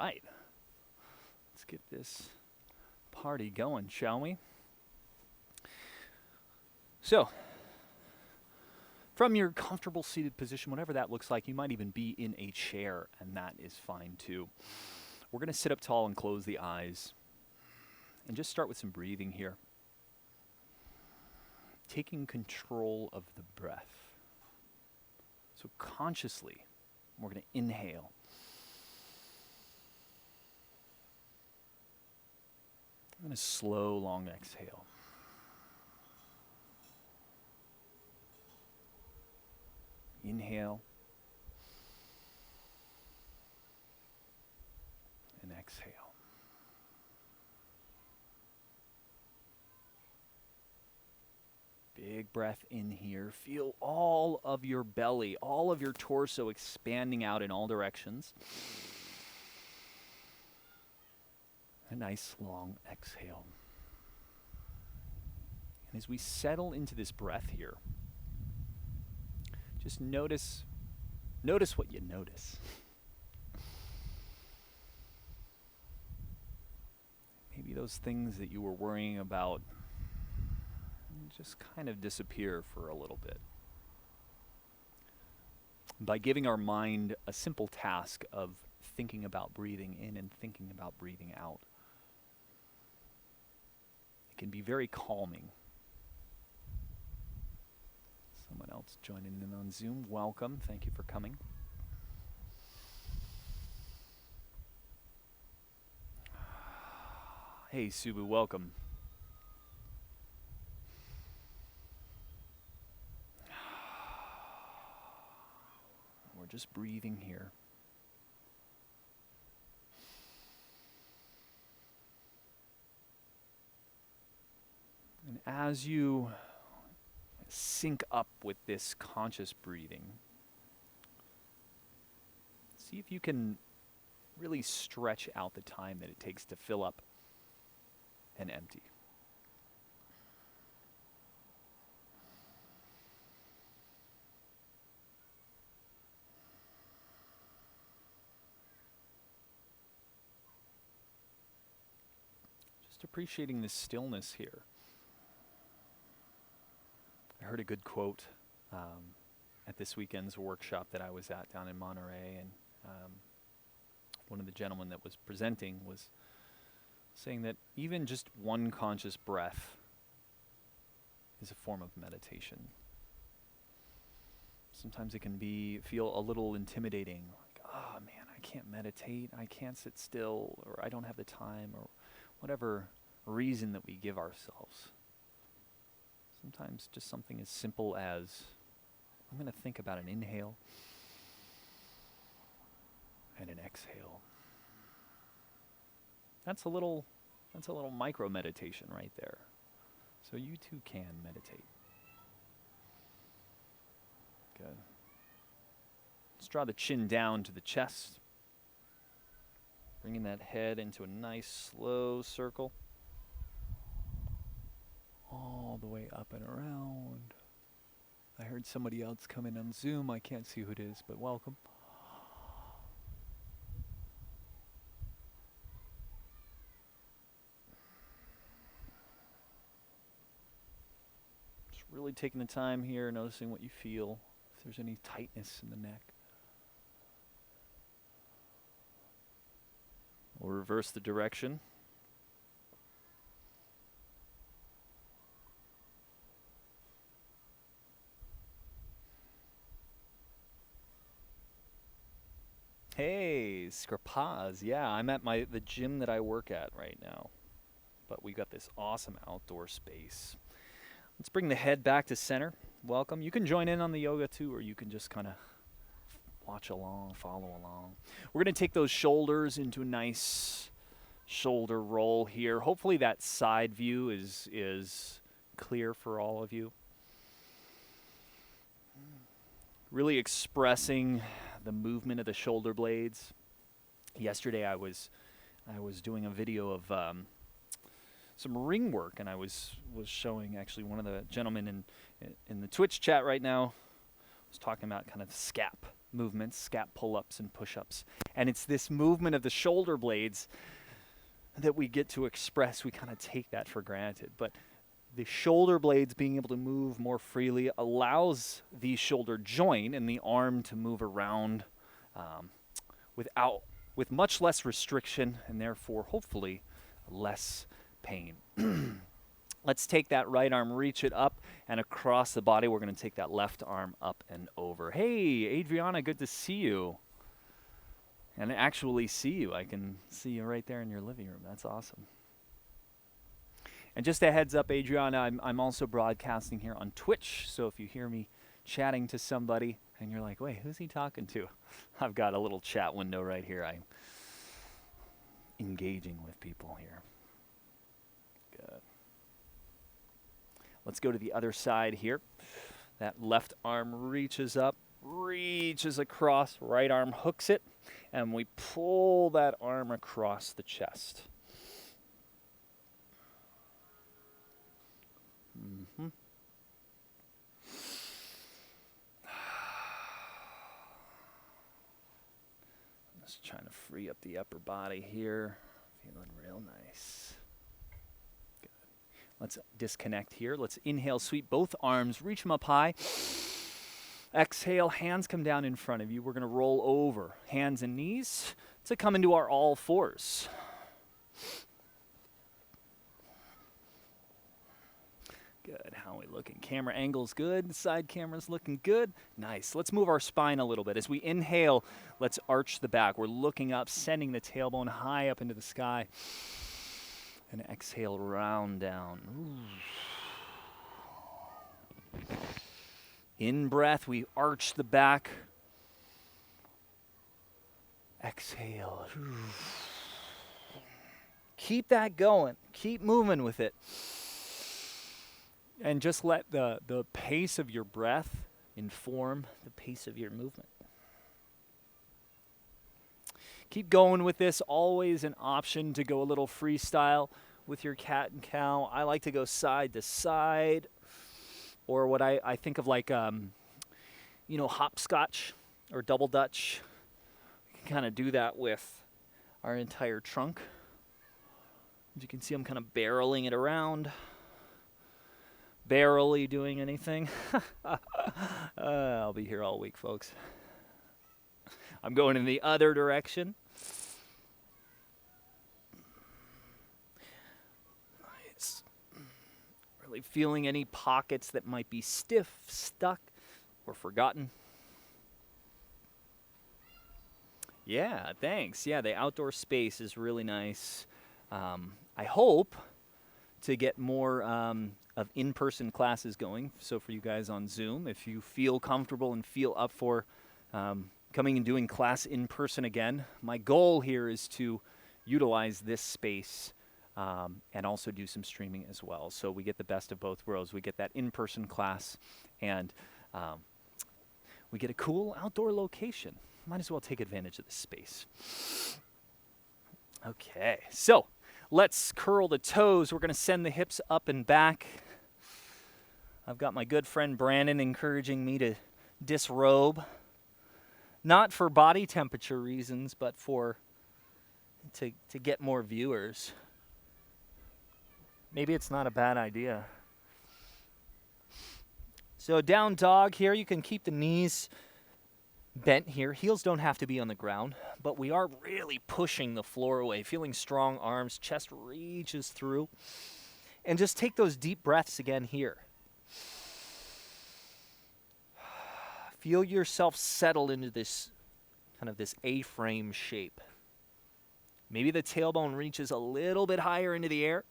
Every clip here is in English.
right. Let's get this party going, shall we? So, from your comfortable seated position, whatever that looks like, you might even be in a chair, and that is fine too. We're going to sit up tall and close the eyes and just start with some breathing here. Taking control of the breath. So consciously, we're going to inhale. And a slow, long exhale. Inhale. And exhale. Big breath in here. Feel all of your belly, all of your torso expanding out in all directions. A nice long exhale. And as we settle into this breath here, just notice what you notice. Maybe those things that you were worrying about just kind of disappear for a little bit. By giving our mind a simple task of thinking about breathing in and thinking about breathing out, it can be very calming. Someone else joining in on Zoom, welcome. Thank you for coming. Hey, Subu, welcome. We're just breathing here. And as you sync up with this conscious breathing, see if you can really stretch out the time that it takes to fill up and empty. Just appreciating the stillness here. I heard a good quote at this weekend's workshop that I was at down in Monterey, and one of the gentlemen that was presenting was saying that even just one conscious breath is a form of meditation. Sometimes it can feel a little intimidating, like, oh man, I can't meditate, I can't sit still, or I don't have the time, or whatever reason that we give ourselves. Sometimes just something as simple as, I'm going to think about an inhale and an exhale. That's a little micro meditation right there. So you too can meditate. Good. Let's draw the chin down to the chest. Bringing that head into a nice slow circle. All the way up and around. I heard somebody else come in on Zoom. I can't see who it is, but welcome. Just really taking the time here, noticing what you feel, if there's any tightness in the neck. We'll reverse the direction. Hey, Skrapaz. Yeah, I'm at the gym that I work at right now. But we got this awesome outdoor space. Let's bring the head back to center. Welcome. You can join in on the yoga too, or you can just kind of watch along, follow along. We're going to take those shoulders into a nice shoulder roll here. Hopefully that side view is clear for all of you. Really expressing the movement of the shoulder blades. Yesterday I was doing a video of some ring work, and I was showing actually one of the gentlemen in the Twitch chat right now was talking about kind of scap movements, scap pull-ups and push-ups. And it's this movement of the shoulder blades that we get to express. We kind of take that for granted. But the shoulder blades being able to move more freely allows the shoulder joint and the arm to move around with much less restriction and therefore hopefully less pain. Let's take that right arm, reach it up and across the body. We're going to take that left arm up and over. Hey, Adriana, good to see you. And actually see you. I can see you right there in your living room. That's awesome. And just a heads up, Adriana, I'm also broadcasting here on Twitch. So if you hear me chatting to somebody and you're like, wait, who's he talking to? I've got a little chat window right here. I'm engaging with people here. Good. Let's go to the other side here. That left arm reaches up, reaches across, right arm hooks it, and we pull that arm across the chest. Mm-hmm. Just trying to free up the upper body here. Feeling real nice. Good. Let's disconnect here. Let's inhale, sweep both arms, reach them up high. Exhale, hands come down in front of you. We're going to roll over, hands and knees, to come into our all fours. Good. How are we looking? Camera angle's good. Side camera's looking good. Nice. Let's move our spine a little bit. As we inhale, let's arch the back. We're looking up, sending the tailbone high up into the sky. And exhale, round down. Ooh. In breath, we arch the back. Exhale. Ooh. Keep that going. Keep moving with it. And just let the pace of your breath inform the pace of your movement. Keep going with this. Always an option to go a little freestyle with your cat and cow. I like to go side to side, or what I think of like, hopscotch or double dutch. We can kind of do that with our entire trunk. As you can see, I'm kind of barreling it around. Barely doing anything. I'll be here all week, folks. I'm going in the other direction. Nice. Really feeling any pockets that might be stiff, stuck, or forgotten. Yeah, thanks. Yeah, the outdoor space is really nice. I hope to get more of in-person classes going. So for you guys on Zoom, if you feel comfortable and feel up for coming and doing class in person again, my goal here is to utilize this space and also do some streaming as well. So we get the best of both worlds. We get that in-person class and we get a cool outdoor location. Might as well take advantage of this space. Okay, so let's curl the toes. We're going to send the hips up and back. I've got my good friend Brandon encouraging me to disrobe. Not for body temperature reasons, but to get more viewers. Maybe it's not a bad idea. So down dog here, you can keep the knees bent here. Heels don't have to be on the ground, but we are really pushing the floor away, feeling strong arms, chest reaches through. And just take those deep breaths again here. Feel yourself settle into this kind of this A-frame shape. Maybe the tailbone reaches a little bit higher into the air.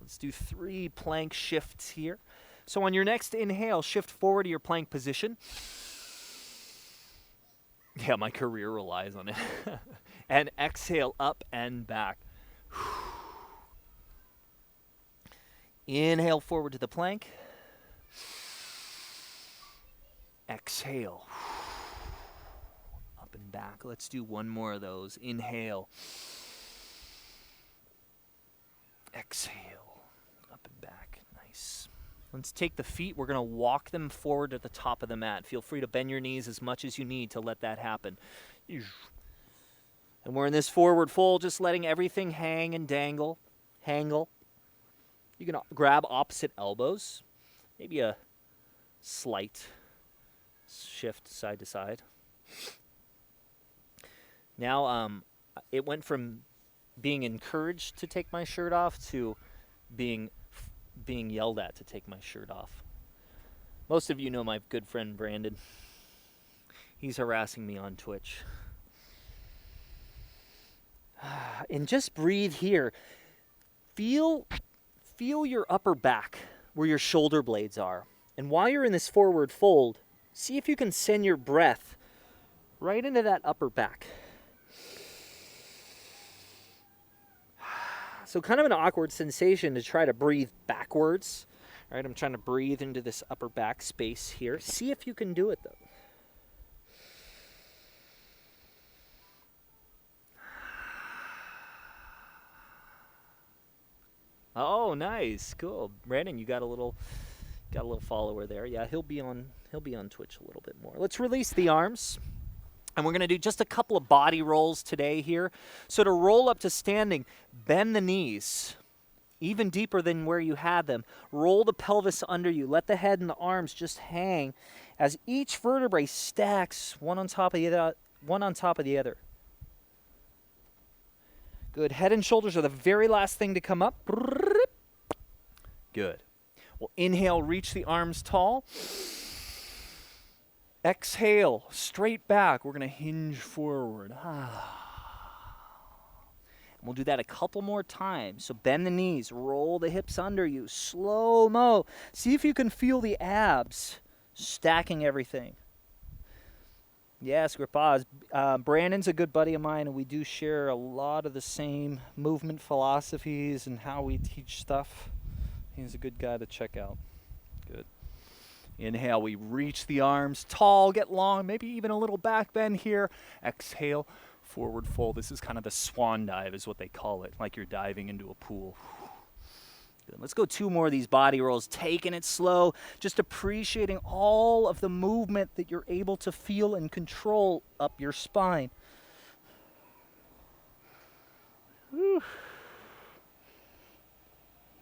Let's do 3 plank shifts here. So on your next inhale, shift forward to your plank position. Yeah, my career relies on it. And exhale up and back. Inhale forward to the plank. Exhale. Up up and back. Let's do one more of those. Inhale. Exhale. Up and back. Nice. Let's take the feet. We're going to walk them forward to the top of the mat. Feel free to bend your knees as much as you need to let that happen. And we're in this forward fold, just letting everything hang and dangle. Hangle. You can grab opposite elbows. Maybe a slight shift side to side. Now, it went from being encouraged to take my shirt off to being yelled at to take my shirt off. Most of you know my good friend Brandon. He's harassing me on Twitch. And just breathe here. Feel your upper back where your shoulder blades are. And while you're in this forward fold, see if you can send your breath right into that upper back. So kind of an awkward sensation to try to breathe backwards. All right, I'm trying to breathe into this upper back space here. See if you can do it, though. Oh, nice, cool, Brandon. You got a little follower there. Yeah, he'll be on Twitch a little bit more. Let's release the arms, and we're going to do just a couple of body rolls today here. So to roll up to standing, bend the knees even deeper than where you had them. Roll the pelvis under you. Let the head and the arms just hang as each vertebrae stacks one on top of the other. Good. Head and shoulders are the very last thing to come up. Good. We'll inhale, reach the arms tall. Exhale, straight back. We're going to hinge forward. We'll do that a couple more times. So bend the knees, roll the hips under you, slow-mo. See if you can feel the abs stacking everything. Yes, Gripaz. Brandon's a good buddy of mine, and we do share a lot of the same movement philosophies and how we teach stuff. He's a good guy to check out. Good. Inhale, we reach the arms tall, get long, maybe even a little back bend here. Exhale, forward fold. This is kind of the swan dive is what they call it, like you're diving into a pool. Good. Let's go two more of these body rolls, taking it slow, just appreciating all of the movement that you're able to feel and control up your spine. Whew.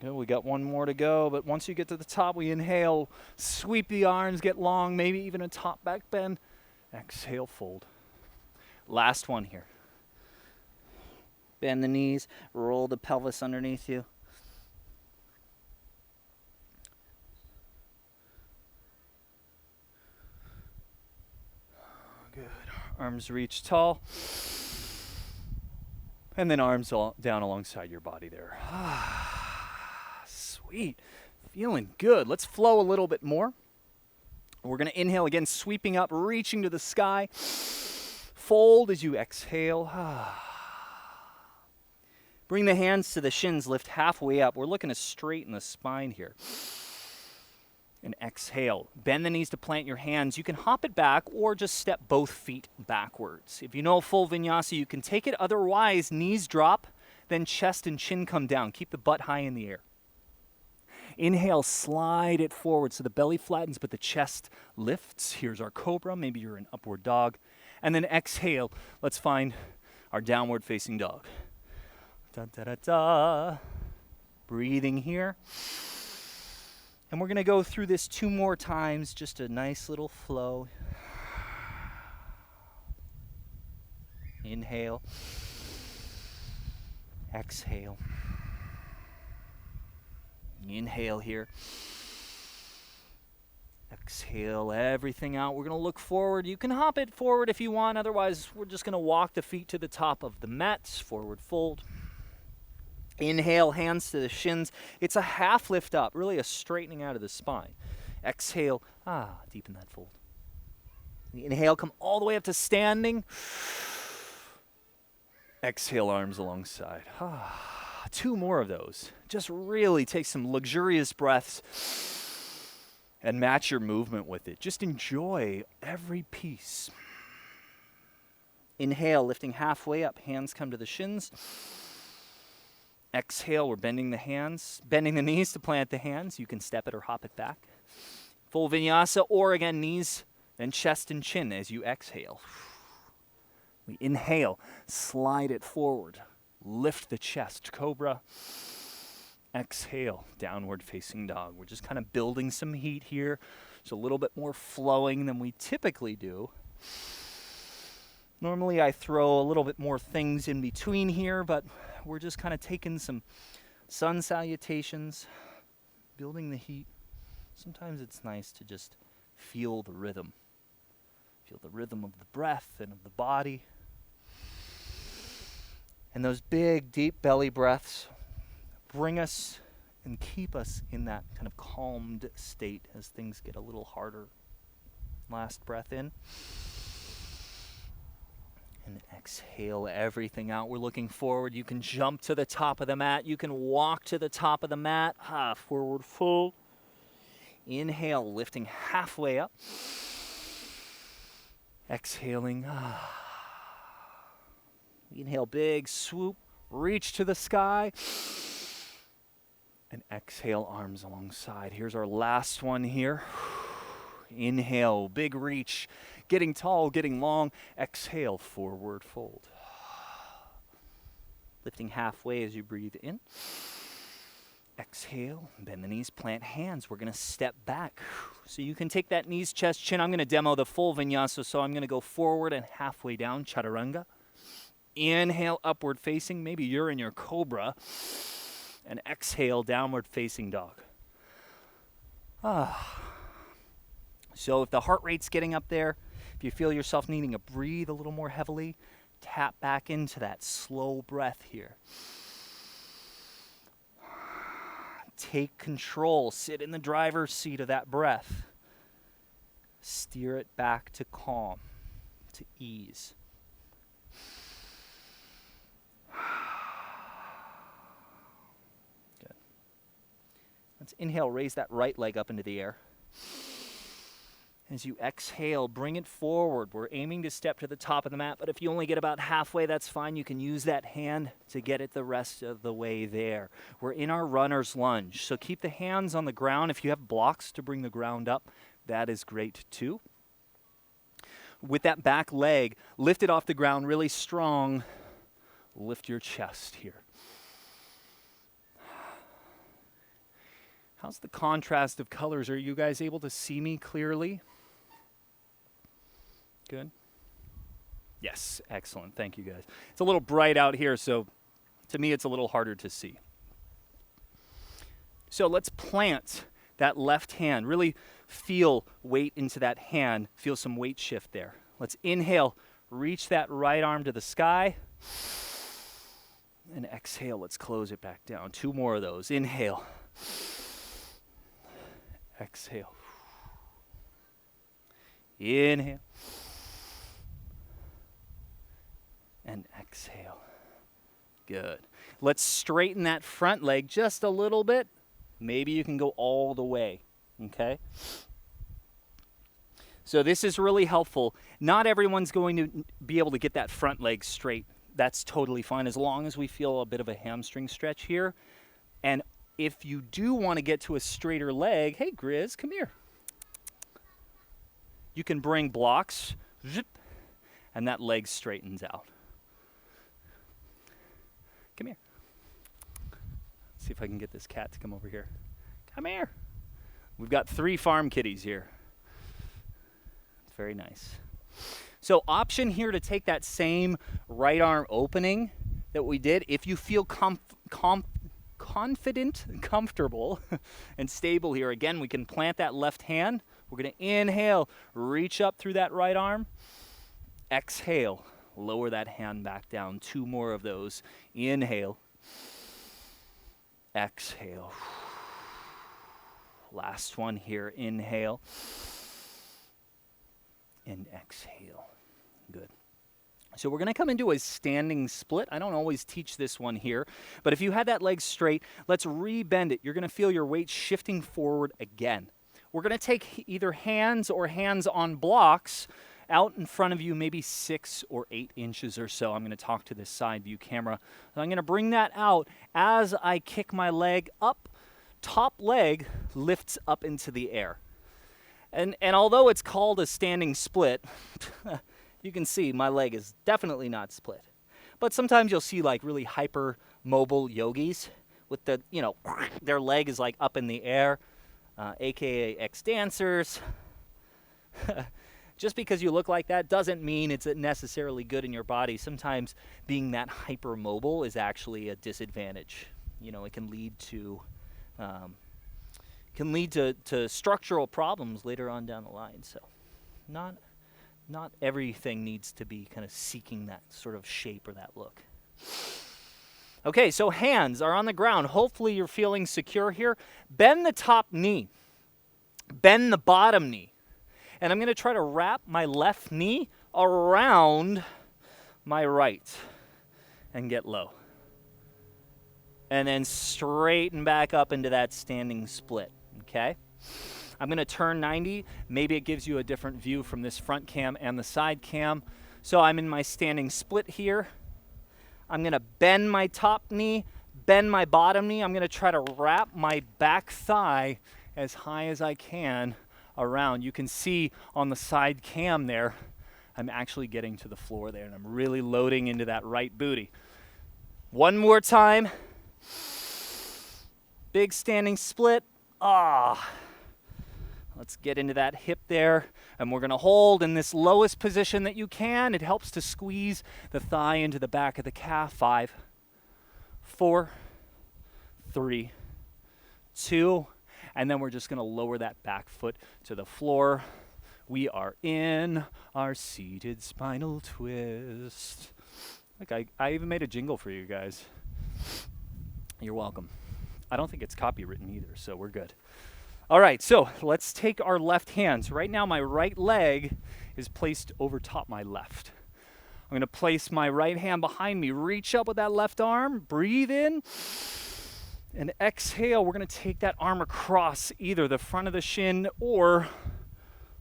Good, we got one more to go, but once you get to the top, we inhale, sweep the arms, get long, maybe even a top back bend. Exhale, fold. Last one here. Bend the knees, roll the pelvis underneath you. Good. Arms reach tall. And then arms all down alongside your body there. Sweet. Feeling good. Let's flow a little bit more. We're going to inhale again, sweeping up, reaching to the sky. Fold as you exhale. Bring the hands to the shins, lift halfway up. We're looking to straighten the spine here. And exhale. Bend the knees to plant your hands. You can hop it back or just step both feet backwards. If you know full vinyasa, you can take it. Otherwise, knees drop, then chest and chin come down. Keep the butt high in the air. Inhale, slide it forward so the belly flattens, but the chest lifts. Here's our cobra. Maybe you're an upward dog. And then exhale. Let's find our downward facing dog. Da, da, da, da. Breathing here. And we're going to go through this two more times, just a nice little flow. Inhale. Exhale. Inhale here. Exhale everything out. We're going to look forward. You can hop it forward if you want. Otherwise, we're just going to walk the feet to the top of the mats. Forward fold. Inhale, hands to the shins. It's a half lift up, really a straightening out of the spine. Exhale, deepen that fold. Inhale, come all the way up to standing. Exhale, arms alongside. Two more of those. Just really take some luxurious breaths and match your movement with it. Just enjoy every piece. Inhale, lifting halfway up, hands come to the shins. Exhale, we're bending the knees to plant the hands. You can step it or hop it back. Full vinyasa, or again, knees, then chest and chin as you exhale. We inhale, slide it forward, lift the chest, cobra. Exhale, downward facing dog. We're just kind of building some heat here. It's a little bit more flowing than we typically do. Normally I throw a little bit more things in between here, but we're just kind of taking some sun salutations, building the heat. Sometimes it's nice to just feel the rhythm. Feel the rhythm of the breath and of the body. And those big, deep belly breaths bring us and keep us in that kind of calmed state as things get a little harder. Last breath in. And exhale everything out. We're looking forward. You can jump to the top of the mat. You can walk to the top of the mat. Forward fold. Inhale, lifting halfway up. Exhaling. Inhale, big swoop. Reach to the sky. And exhale, arms alongside. Here's our last one here. Inhale, big reach. Getting tall, getting long. Exhale, forward fold. Lifting halfway as you breathe in. Exhale, bend the knees, plant hands. We're going to step back. So you can take that knees, chest, chin. I'm going to demo the full vinyasa, so I'm going to go forward and halfway down, chaturanga. Inhale, upward facing. Maybe you're in your cobra. And exhale, downward facing dog. So if the heart rate's getting up there, if you feel yourself needing to breathe a little more heavily, tap back into that slow breath here. Take control. Sit in the driver's seat of that breath. Steer it back to calm, to ease. Good. Let's inhale, raise that right leg up into the air. As you exhale, bring it forward. We're aiming to step to the top of the mat, but if you only get about halfway, that's fine. You can use that hand to get it the rest of the way there. We're in our runner's lunge, so keep the hands on the ground. If you have blocks to bring the ground up, that is great too. With that back leg, lift it off the ground really strong. Lift your chest here. How's the contrast of colors? Are you guys able to see me clearly? Good. Yes, excellent. Thank you, guys. It's a little bright out here, so to me it's a little harder to see. So let's plant that left hand. Really feel weight into that hand. Feel some weight shift there. Let's inhale, reach that right arm to the sky. And exhale, let's close it back down. 2 more of those. Inhale. Exhale. Inhale. And exhale. Good. Let's straighten that front leg just a little bit. Maybe you can go all the way, okay? So this is really helpful. Not everyone's going to be able to get that front leg straight. That's totally fine as long as we feel a bit of a hamstring stretch here. And if you do want to get to a straighter leg, hey, Grizz, come here. You can bring blocks, zip, and that leg straightens out. Come here. Let's see if I can get this cat to come over here. Come here. We've got 3 farm kitties here. It's very nice. So option here to take that same right arm opening that we did. If you feel confident, comfortable, and stable here, again, we can plant that left hand. We're going to inhale, reach up through that right arm. Exhale, lower that hand back down. 2 more of those. Inhale. Exhale. Last one here. Inhale. And exhale. Good. So we're going to come into a standing split. I don't always teach this one here, but if you had that leg straight, let's rebend it. You're going to feel your weight shifting forward again. We're going to take either hands or hands on blocks, out in front of you, maybe 6 or 8 inches or so. I'm going to talk to this side view camera. So I'm going to bring that out as I kick my leg up. Top leg lifts up into the air. And although it's called a standing split, you can see my leg is definitely not split. But sometimes you'll see like really hyper mobile yogis with the, their leg is like up in the air, aka ex-dancers. Just because you look like that doesn't mean it's necessarily good in your body. Sometimes being that hypermobile is actually a disadvantage. It can lead to structural problems later on down the line. So not everything needs to be kind of seeking that sort of shape or that look. Okay, so hands are on the ground. Hopefully you're feeling secure here. Bend the top knee. Bend the bottom knee. And I'm going to try to wrap my left knee around my right and get low. And then straighten back up into that standing split, okay? I'm going to turn 90. Maybe it gives you a different view from this front cam and the side cam. So I'm in my standing split here. I'm going to bend my top knee, bend my bottom knee. I'm going to try to wrap my back thigh as high as I can around. You can see on the side cam there, I'm actually getting to the floor there, and I'm really loading into that right booty. One more time. Big standing split. Let's get into that hip there, and we're going to hold in this lowest position that you can. It helps to squeeze the thigh into the back of the calf. 5, 4, 3, 2, and then we're just going to lower that back foot to the floor. We are in our seated spinal twist. Like I even made a jingle for you guys. You're welcome. I don't think it's copywritten either, so we're good. All right, so let's take our left hands. Right now, my right leg is placed over top my left. I'm going to place my right hand behind me. Reach up with that left arm. Breathe in. And exhale. We're going to take that arm across either the front of the shin or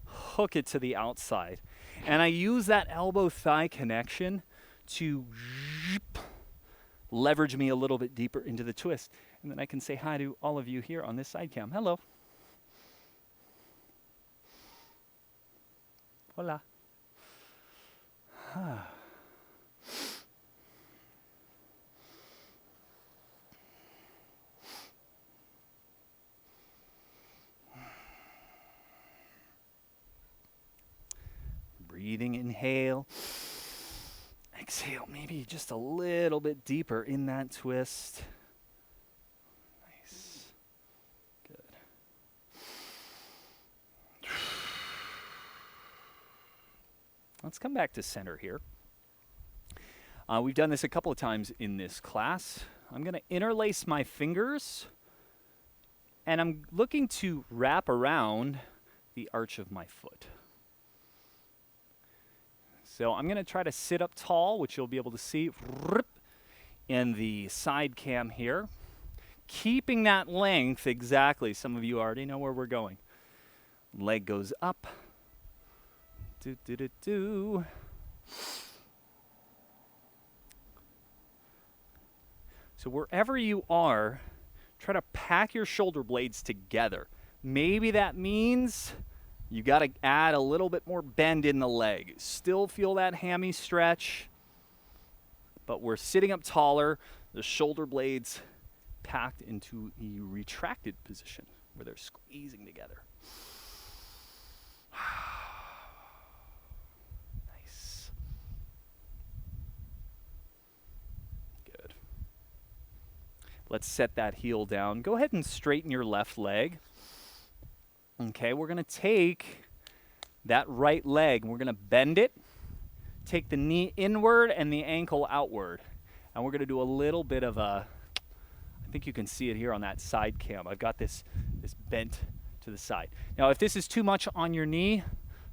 hook it to the outside. And I use that elbow-thigh connection to leverage me a little bit deeper into the twist. And then I can say hi to all of you here on this side cam. Hello. Hola. Breathing, inhale. Exhale, maybe just a little bit deeper in that twist. Nice. Good. Let's come back to center here. We've done this a couple of times in this class. I'm going to interlace my fingers, and I'm looking to wrap around the arch of my foot. So I'm going to try to sit up tall, which you'll be able to see in the side cam here. Keeping that length exactly. Some of you already know where we're going. Leg goes up. Do, do, do, do. So wherever you are, try to pack your shoulder blades together. Maybe that means you got to add a little bit more bend in the leg. Still feel that hammy stretch, but we're sitting up taller. The shoulder blades packed into a retracted position where they're squeezing together. Nice. Good. Let's set that heel down. Go ahead and straighten your left leg. Okay, we're going to take that right leg and we're going to bend it, take the knee inward and the ankle outward. And we're going to do a little bit of a, I think you can see it here on that side cam. I've got this bent to the side. Now, if this is too much on your knee,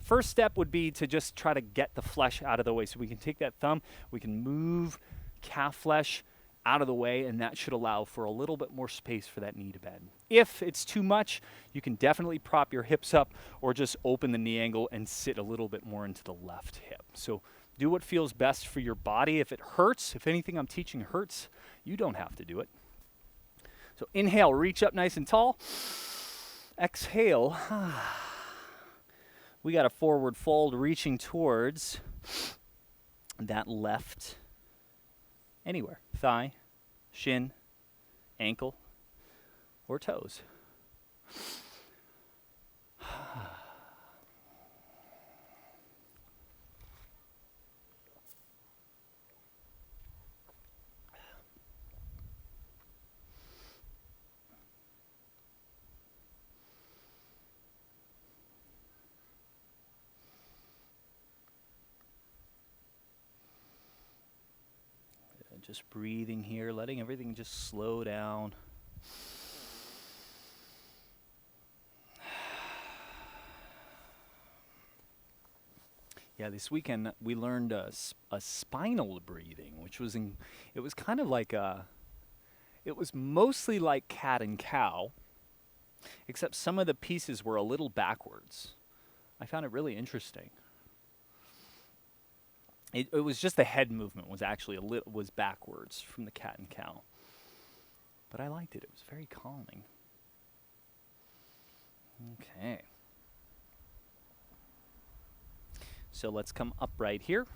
first step would be to just try to get the flesh out of the way. So we can take that thumb, we can move calf flesh out of the way, and that should allow for a little bit more space for that knee to bend. If it's too much, you can definitely prop your hips up or just open the knee angle and sit a little bit more into the left hip. So do what feels best for your body. If it hurts, if anything I'm teaching hurts, you don't have to do it. So inhale, reach up nice and tall. Exhale. We got a forward fold reaching towards that left, anywhere, thigh, shin, ankle, or toes. Just breathing here, letting everything just slow down. Yeah, this weekend we learned a spinal breathing, which was it was kind of like it was mostly like cat and cow, except some of the pieces were a little backwards. I found it really interesting. It was just the head movement was actually was backwards from the cat and cow. But I liked it. It was very calming. Okay. So let's come upright here.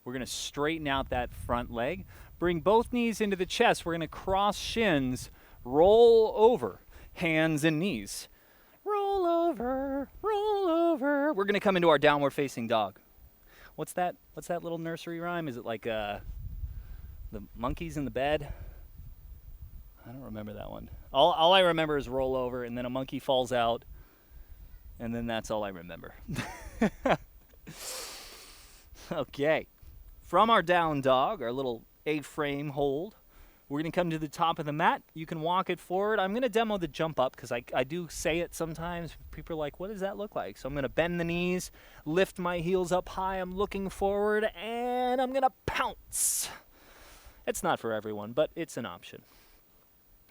We're going to straighten out that front leg. Bring both knees into the chest. We're going to cross shins, roll over, hands and knees. Roll over, roll over. We're going to come into our downward facing dog. What's that little nursery rhyme? Is it like the monkeys in the bed? I don't remember that one. All I remember is roll over, and then a monkey falls out, and then that's all I remember. Okay. From our down dog, our little A-frame hold, we're going to come to the top of the mat. You can walk it forward. I'm going to demo the jump up because I do say it sometimes. People are like, what does that look like? So I'm going to bend the knees, lift my heels up high. I'm looking forward, and I'm going to pounce. It's not for everyone, but it's an option.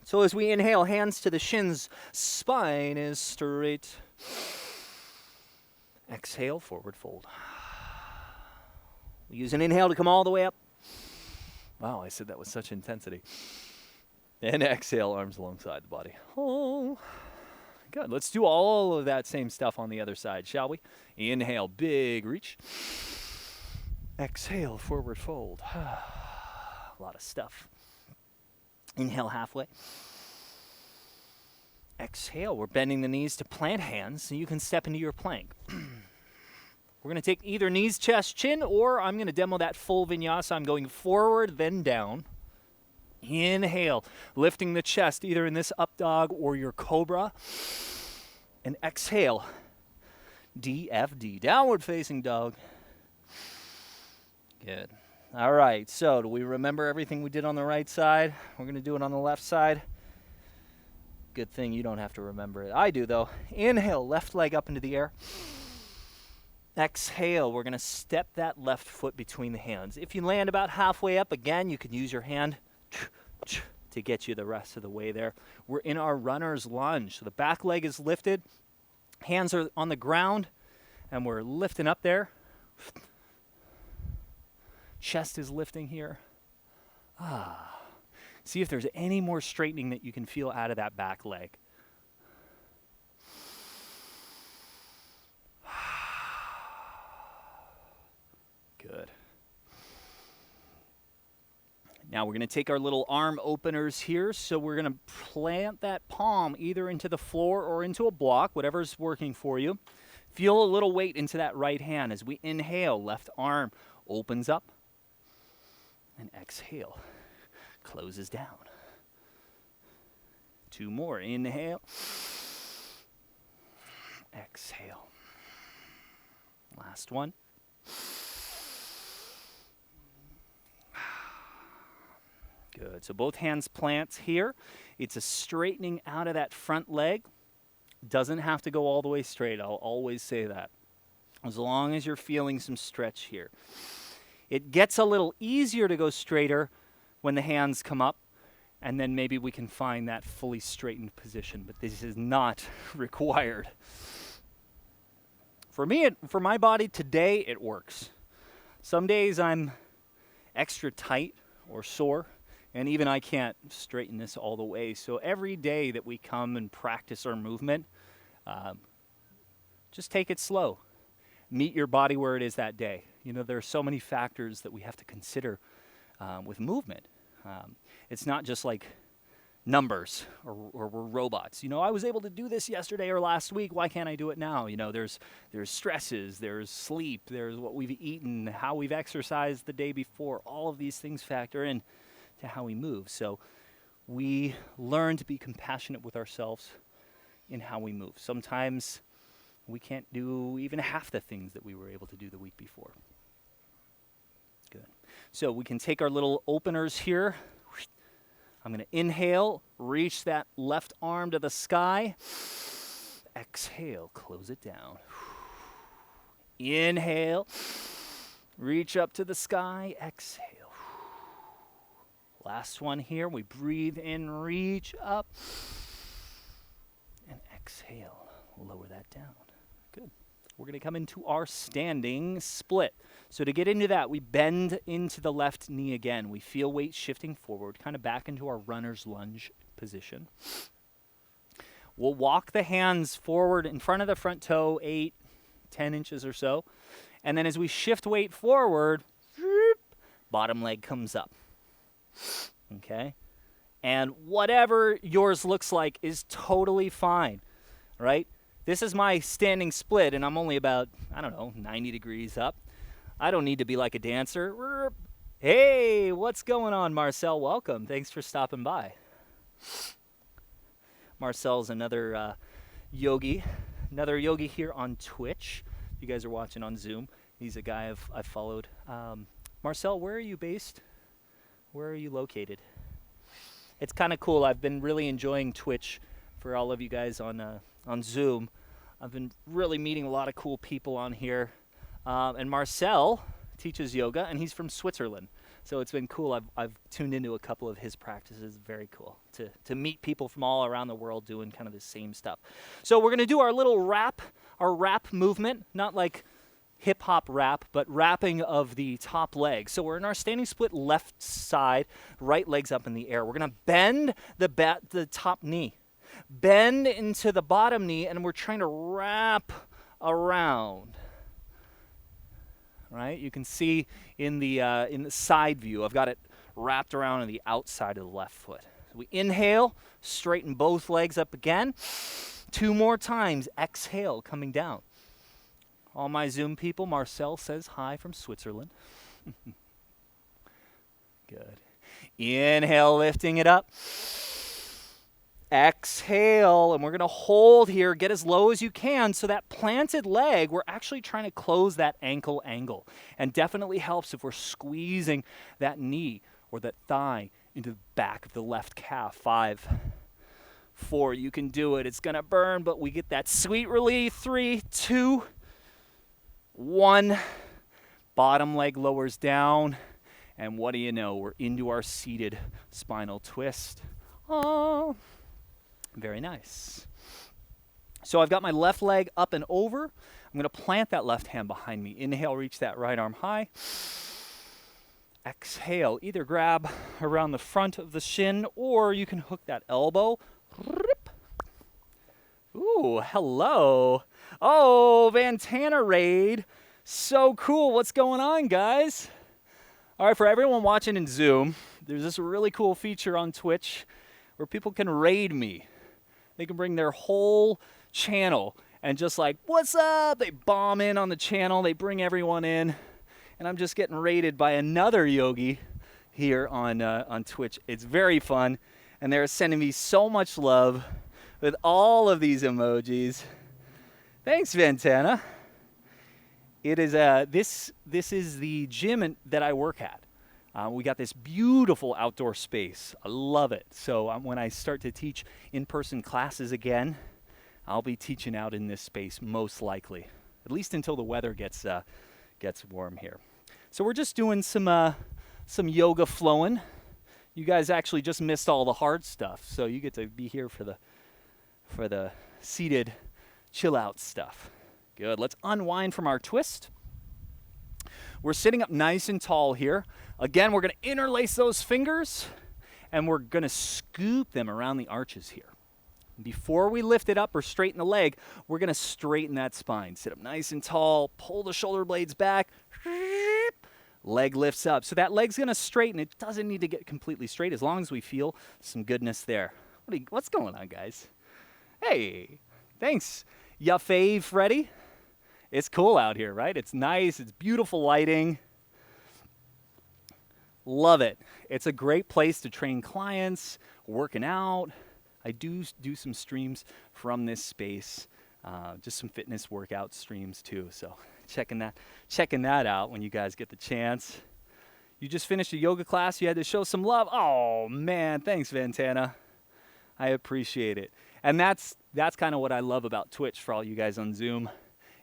So as we inhale, hands to the shins, spine is straight. Exhale, forward fold. We use an inhale to come all the way up. Wow, I said that with such intensity. And exhale, arms alongside the body. Oh, good. Let's do all of that same stuff on the other side, shall we? Inhale, big reach. Exhale, forward fold. A lot of stuff. Inhale halfway. Exhale, we're bending the knees to plant hands so you can step into your plank. We're going to take either knees, chest, chin, or I'm going to demo that full vinyasa. I'm going forward, then down. Inhale, lifting the chest either in this up dog or your cobra. And exhale, DFD, downward facing dog. Good. All right, so do we remember everything we did on the right side? We're going to do it on the left side. Good thing you don't have to remember it. I do, though. Inhale, left leg up into the air. Exhale, we're going to step that left foot between the hands. If you land about halfway up, again, you can use your hand to get you the rest of the way there. We're in our runner's lunge. So the back leg is lifted, hands are on the ground, and we're lifting up there. Chest is lifting here. See if there's any more straightening that you can feel out of that back leg. Good. Now we're going to take our little arm openers here. So we're going to plant that palm either into the floor or into a block, whatever's working for you. Feel a little weight into that right hand as we inhale. Left arm opens up. And exhale. Closes down. 2 more. Inhale. Exhale. Last one. Good. So both hands plant here. It's a straightening out of that front leg. Doesn't have to go all the way straight. I'll always say that. As long as you're feeling some stretch here. It gets a little easier to go straighter when the hands come up, and then maybe we can find that fully straightened position, but this is not required. For me, for my body today, it works. Some days I'm extra tight or sore, and even I can't straighten this all the way. So every day that we come and practice our movement, just take it slow. Meet your body where it is that day. You know, there are so many factors that we have to consider with movement. It's not just like numbers or we're robots. You know, I was able to do this yesterday or last week. Why can't I do it now? You know, there's stresses, there's sleep, there's what we've eaten, how we've exercised the day before. All of these things factor in to how we move. So we learn to be compassionate with ourselves in how we move. Sometimes we can't do even half the things that we were able to do the week before. Good. So we can take our little openers here. I'm going to inhale, reach that left arm to the sky. Exhale, close it down. Inhale, reach up to the sky. Exhale. Last one here. We breathe in, reach up. And exhale, lower that down. Good. We're going to come into our standing split. So to get into that, we bend into the left knee again. We feel weight shifting forward, kind of back into our runner's lunge position. We'll walk the hands forward in front of the front toe, 8, 10 inches or so. And then as we shift weight forward, bottom leg comes up. Okay? And whatever yours looks like is totally fine, right? This is my standing split, and I'm only about, 90 degrees up. I don't need to be like a dancer. Hey, what's going on, Marcel? Welcome. Thanks for stopping by. Marcel's another yogi here on Twitch. If you guys are watching on Zoom, he's a guy I've followed. Marcel, where are you based? Where are you located? It's kind of cool. I've been really enjoying Twitch for all of you guys on Zoom. I've been really meeting a lot of cool people on here. And Marcel teaches yoga, and he's from Switzerland. So it's been cool. I've tuned into a couple of his practices. Very cool to meet people from all around the world doing kind of the same stuff. So we're going to do our little rap movement, not like hip-hop rap, but rapping of the top leg. So we're in our standing split left side, right leg's up in the air. We're going to bend the top knee. Bend into the bottom knee, and we're trying to wrap around. Right? You can see in the side view, I've got it wrapped around on the outside of the left foot. So we inhale, straighten both legs up again. 2 more times. Exhale, coming down. All my Zoom people, Marcel says hi from Switzerland. Good. Inhale, lifting it up. Exhale, and we're going to hold here, get as low as you can. So that planted leg, we're actually trying to close that ankle angle. And definitely helps if we're squeezing that knee or that thigh into the back of the left calf. 5, 4, you can do it. It's going to burn, but we get that sweet relief. 3, 2, 1. Bottom leg lowers down. And what do you know? We're into our seated spinal twist. Oh. Very nice. So I've got my left leg up and over. I'm going to plant that left hand behind me. Inhale, reach that right arm high. Exhale, either grab around the front of the shin or you can hook that elbow. Ooh, hello. Oh, Vantana Raid. So cool. What's going on, guys? All right, for everyone watching in Zoom, there's this really cool feature on Twitch where people can raid me. They can bring their whole channel and just like, what's up? They bomb in on the channel. They bring everyone in. And I'm just getting raided by another yogi here on Twitch. It's very fun. And they're sending me so much love with all of these emojis. Thanks, Ventana. It is this is the gym that I work at. We got this beautiful outdoor space. I love it. So when I start to teach in-person classes again, I'll be teaching out in this space most likely, at least until the weather gets warm here. So we're just doing some yoga flowing, You guys actually just missed all the hard stuff, so you get to be here for the seated chill out stuff. Good. Let's unwind from our twist. We're sitting up nice and tall here. Again, we're going to interlace those fingers, and we're going to scoop them around the arches here. Before we lift it up or straighten the leg, we're going to straighten that spine. Sit up nice and tall, pull the shoulder blades back, leg lifts up. So that leg's going to straighten. It doesn't need to get completely straight as long as we feel some goodness there. What's going on, guys? Hey, thanks. Ya fave, Freddy? It's cool out here, right? It's nice. It's beautiful lighting. Love it. It's a great place to train clients, working out. I do some streams from this space, just some fitness workout streams too. So checking that out when you guys get the chance. You just finished a yoga class. You had to show some love. Oh man, thanks, Vantana. I appreciate it. And that's kind of what I love about Twitch for all you guys on Zoom.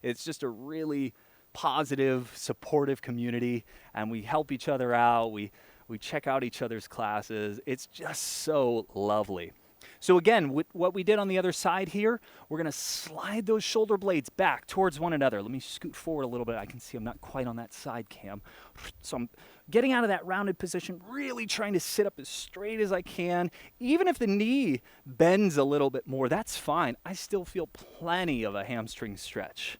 It's just a really positive, supportive community, and we help each other out. We check out each other's classes. It's just so lovely. So again, what we did on the other side here, we're going to slide those shoulder blades back towards one another. Let me scoot forward a little bit. I can see I'm not quite on that side cam. So I'm getting out of that rounded position, really trying to sit up as straight as I can. Even if the knee bends a little bit more, that's fine. I still feel plenty of a hamstring stretch.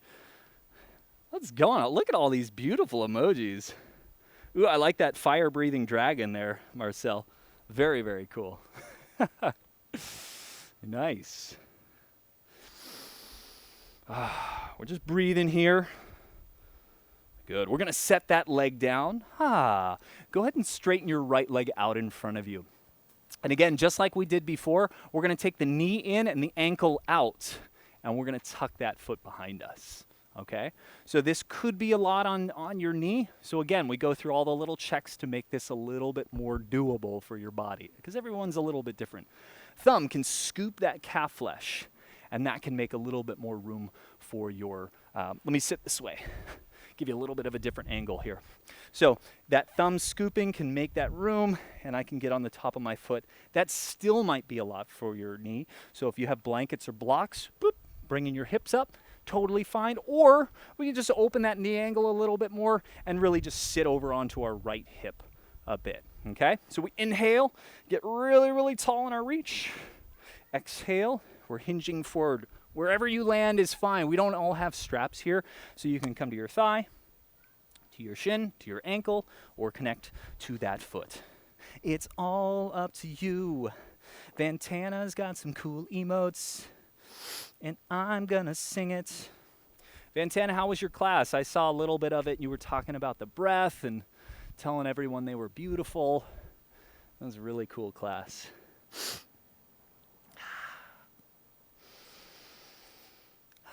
What's going on? Look at all these beautiful emojis. Ooh, I like that fire-breathing dragon there, Marcel. Very, very cool. Nice. We're just breathing here. Good. We're going to set that leg down. Go ahead and straighten your right leg out in front of you. And again, just like we did before, we're going to take the knee in and the ankle out, and we're going to tuck that foot behind us. Okay? So this could be a lot on your knee. So again, we go through all the little checks to make this a little bit more doable for your body, because everyone's a little bit different. Thumb can scoop that calf flesh, and that can make a little bit more room for your, let me sit this way, give you a little bit of a different angle here. So that thumb scooping can make that room, and I can get on the top of my foot. That still might be a lot for your knee. So if you have blankets or blocks, boop, bringing your hips up, totally fine. Or we can just open that knee angle a little bit more and really just sit over onto our right hip a bit. Okay, so we inhale, get really, really tall in our reach. Exhale, we're hinging forward. Wherever you land is fine. We don't all have straps here, so you can come to your thigh, to your shin, to your ankle, or connect to that foot. It's all up to you. Vantana's got some cool emotes, and I'm gonna sing it. Vantana, how was your class? I saw a little bit of it. You were talking about the breath and telling everyone they were beautiful. That was a really cool class.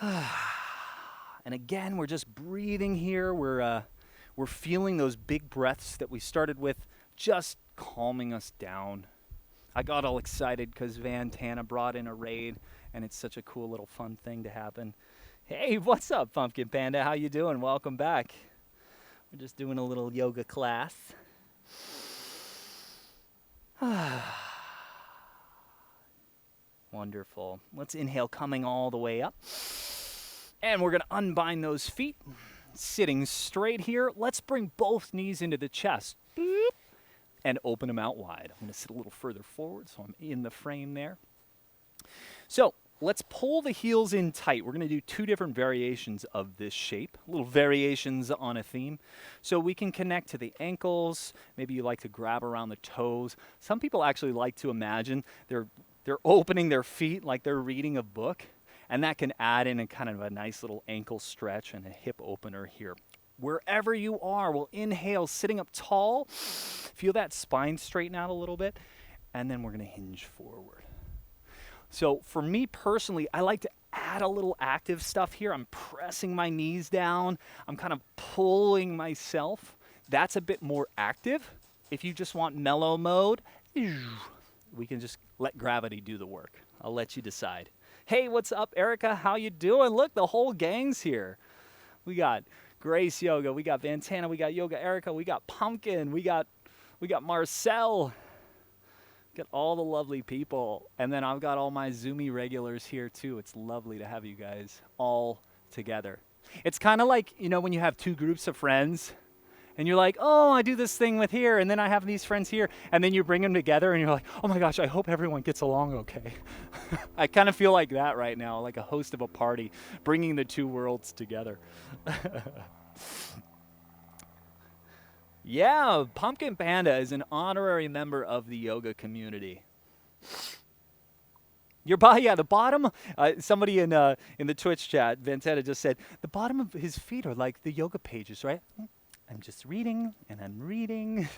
And again, we're just breathing here. We're feeling those big breaths that we started with, just calming us down. I got all excited because Vantana brought in a raid, and it's such a cool little fun thing to happen. Hey, what's up, Pumpkin Panda? How you doing? Welcome back. We're just doing a little yoga class. Wonderful. Let's inhale, coming all the way up. And we're going to unbind those feet. Sitting straight here. Let's bring both knees into the chest. And open them out wide. I'm going to sit a little further forward so I'm in the frame there. So let's pull the heels in tight. We're going to do two different variations of this shape, little variations on a theme. So we can connect to the ankles. Maybe you like to grab around the toes. Some people actually like to imagine they're opening their feet like they're reading a book, and that can add in a kind of a nice little ankle stretch and a hip opener here. Wherever you are, we'll inhale, sitting up tall. Feel that spine straighten out a little bit, and then we're going to hinge forward. So for me personally, I like to add a little active stuff here. I'm pressing my knees down. I'm kind of pulling myself. That's a bit more active. If you just want mellow mode, we can just let gravity do the work. I'll let you decide. Hey, what's up, Erica? How you doing? Look, the whole gang's here. We got Grace Yoga, we got Vantana, we got Yoga Erica, we got Pumpkin, we got Marcel. Got all the lovely people. And then I've got all my Zoomy regulars here too. It's lovely to have you guys all together. It's kind of like, you know, when you have two groups of friends and you're like, oh, I do this thing with here, and then I have these friends here, and then you bring them together and you're like, oh my gosh, I hope everyone gets along okay. I kind of feel like that right now, like a host of a party, bringing the two worlds together. Yeah, Pumpkin Panda is an honorary member of the yoga community. Your body, yeah, the bottom. Somebody in the Twitch chat, Ventetta just said the bottom of his feet are like the yoga pages, right? I'm just reading and I'm reading.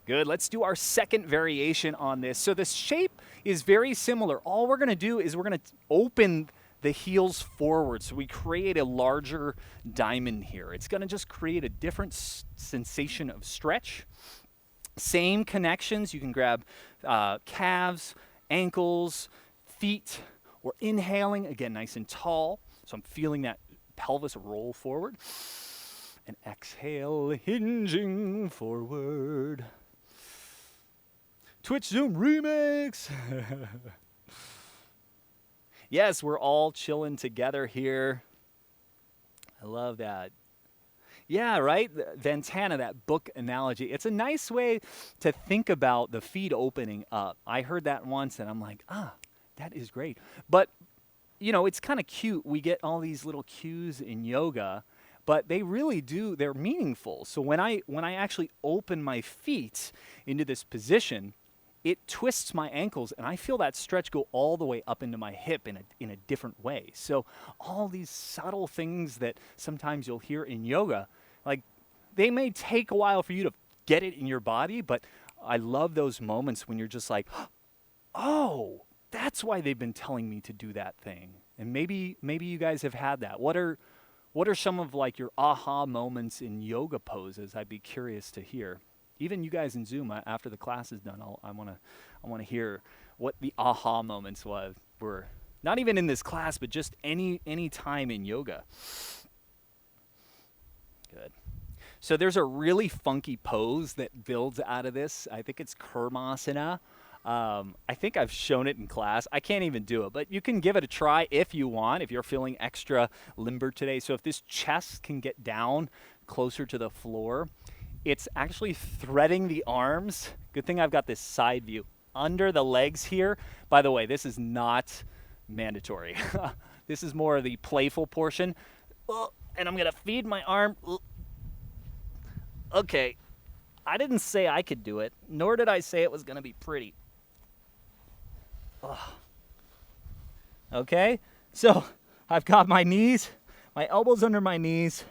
Good. Let's do our second variation on this. So the shape is very similar. All we're going to do is we're going to open the heels forward. So we create a larger diamond here. It's going to just create a different sensation of stretch. Same connections. You can grab calves, ankles, feet. We're inhaling, again, nice and tall. So I'm feeling that pelvis roll forward. And exhale, hinging forward. Twitch Zoom remix. Yes, we're all chilling together here. I love that. Yeah, right? Ventana, that book analogy. It's a nice way to think about the feet opening up. I heard that once and I'm like, that is great. But, you know, it's kind of cute. We get all these little cues in yoga, but they really do, they're meaningful. So when I actually open my feet into this position, it twists my ankles, and I feel that stretch go all the way up into my hip in a different way. So all these subtle things that sometimes you'll hear in yoga, like they may take a while for you to get it in your body, but I love those moments when you're just like, oh, that's why they've been telling me to do that thing. And maybe you guys have had that. What are some of like your aha moments in yoga poses? I'd be curious to hear. Even you guys in Zoom, after the class is done, I want to hear what the aha moments were. Not even in this class, but just any time in yoga. Good. So there's a really funky pose that builds out of this. I think it's Kurmasana. I think I've shown it in class. I can't even do it, but you can give it a try if you want, if you're feeling extra limber today. So if this chest can get down closer to the floor, it's actually threading the arms. Good thing I've got this side view under the legs here. By the way, this is not mandatory. This is more of the playful portion. And I'm going to feed my arm. Okay. I didn't say I could do it, nor did I say it was going to be pretty. Okay. So I've got my knees, my elbows under my knees.